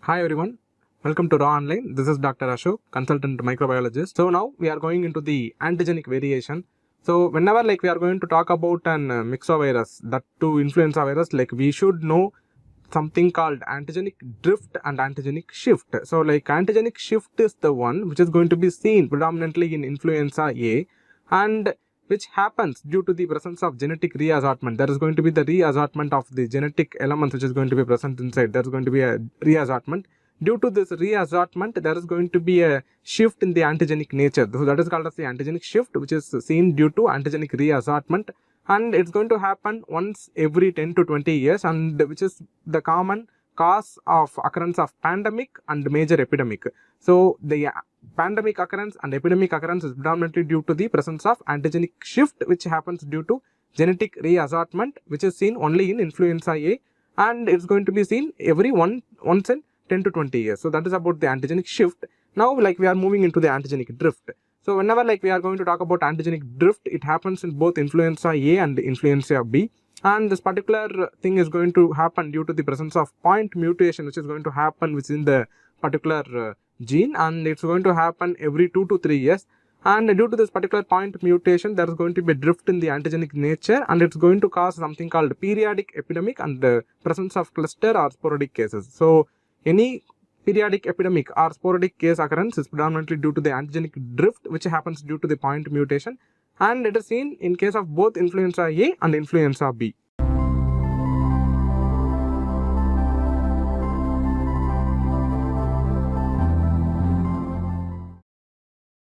Hi everyone, welcome to Raw Online. This is Dr. Ashok, consultant microbiologist. So now we are going into the antigenic variation. So whenever we are going to talk about an myxovirus, that to influenza virus, we should know something called antigenic drift and antigenic shift. So antigenic shift is the one which is going to be seen predominantly in influenza A, and which happens due to the presence of genetic reassortment. There is going to be the reassortment of the genetic elements which is going to be present inside. There is going to be a reassortment. Due to this reassortment, there is going to be a shift in the antigenic nature. So that is called as the antigenic shift, which is seen due to antigenic reassortment, and it's going to happen once every 10 to 20 years, and which is the common cause of occurrence of pandemic and major epidemic. So the pandemic occurrence and epidemic occurrence is predominantly due to the presence of antigenic shift, which happens due to genetic reassortment, which is seen only in influenza A, and it's going to be seen every once in 10 to 20 years. So that is about the antigenic shift. Now we are moving into the antigenic drift. So whenever we are going to talk about antigenic drift, it happens in both influenza A and influenza B. And this particular thing is going to happen due to the presence of point mutation, which is going to happen within the particular gene, and it's going to happen every 2 to 3 years. And due to this particular point mutation, there is going to be a drift in the antigenic nature, and it's going to cause something called periodic epidemic and the presence of cluster or sporadic cases. So any periodic epidemic or sporadic case occurrence is predominantly due to the antigenic drift, which happens due to the point mutation, and it is seen in case of both influenza A and influenza B.